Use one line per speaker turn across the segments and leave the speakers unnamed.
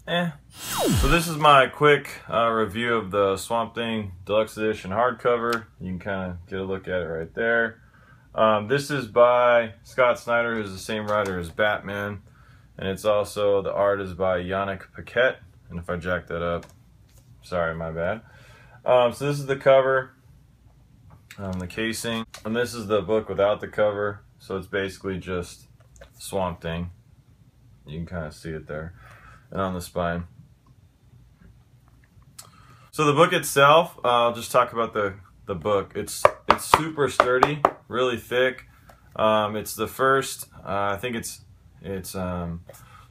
So this is my quick review of the Swamp Thing Deluxe Edition hardcover. You can kind of get a look at it right there. This is by Scott Snyder, who's the same writer as Batman. And it's also, the art is by Paquette. And if I jack that up, sorry, my bad. So this is the cover, the casing. And this is the book without the cover. So it's basically just Swamp Thing. You can kind of see it there. And on the spine. So the book itself, I'll just talk about the book. It's super sturdy, really thick. It's the first, I think it's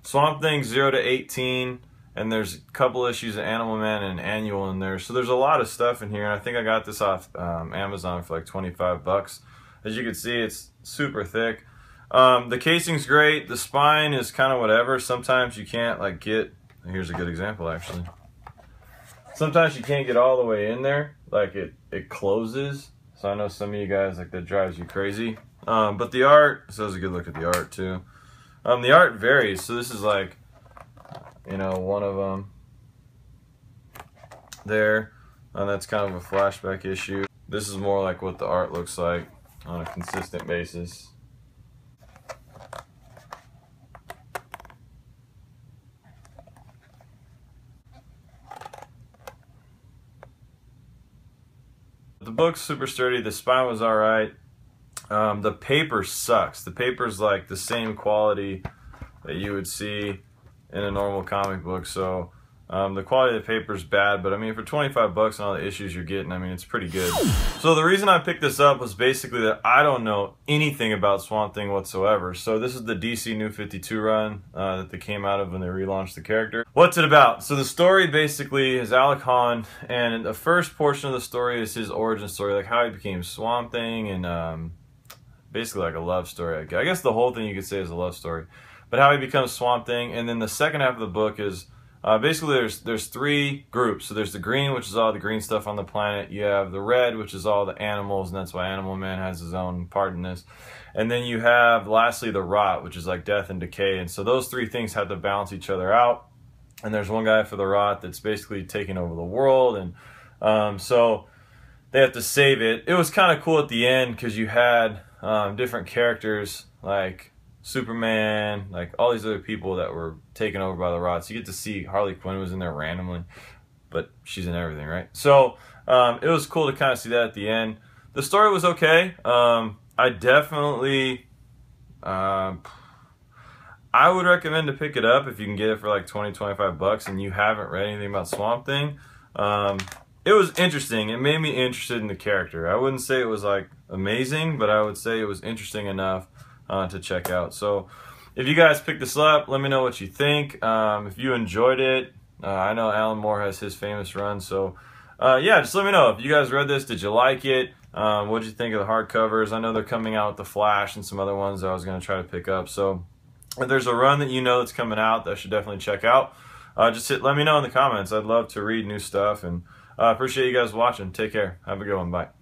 Swamp Thing 0 to 18, and there's a couple issues of Animal Man and an annual in there. So there's a lot of stuff in here, and I think I got this off Amazon for like 25 bucks. As you can see, it's super thick. The casing's great. The spine is kind of whatever. Sometimes you can't like get, here's a good example actually. Sometimes you can't get all the way in there, like it closes. So I know some of you guys, like, that drives you crazy. But the art, so there's a good look at the art too. The art varies. So this is like, you know, one of them there. That's kind of a flashback issue. This is more like what the art looks like on a consistent basis. The book's super sturdy. The spine was alright. The paper sucks. The paper's like the same quality that you would see in a normal comic book. So the quality of the paper's bad, but I mean, for 25 bucks and all the issues you're getting, I mean, it's pretty good. So the reason I picked this up was basically that I don't know anything about Swamp Thing whatsoever. So this is the DC New 52 run that they came out of when they relaunched the character. What's it about? So the story basically is Alec Hahn, and the first portion of the story is his origin story, like how he became Swamp Thing, and basically like a love story. I guess the whole thing you could say is a love story, but how he becomes Swamp Thing. And then the second half of the book is basically there's three groups. So there's the green, which is all the green stuff on the planet. You have the red, which is all the animals, and that's why Animal Man has his own part in this. And then you have lastly the rot, which is like death and decay. And so those three things have to balance each other out. And there's one guy for the rot that's basically taking over the world, and so they have to save it. It was kind of cool at the end because you had different characters like Superman, like all these other people that were taken over by the rot. So you get to see Harley Quinn was in there randomly, but she's in everything, right? So it was cool to kind of see that at the end. The story was okay. I definitely, I would recommend to pick it up if you can get it for like 20-25 bucks and you haven't read anything about Swamp Thing. It was interesting. It made me interested in the character. I wouldn't say it was like amazing, but I would say it was interesting enough to check out. So if you guys pick this up, let me know what you think. If you enjoyed it, I know Alan Moore has his famous run, so yeah, just let me know. If you guys read this, did you like it? What did you think of the hardcovers? I know they're coming out with The Flash and some other ones that I was going to try to pick up. So if there's a run that you know that's coming out that I should definitely check out, just let me know in the comments. I'd love to read new stuff, and I appreciate you guys watching. Take care. Have a good one. Bye.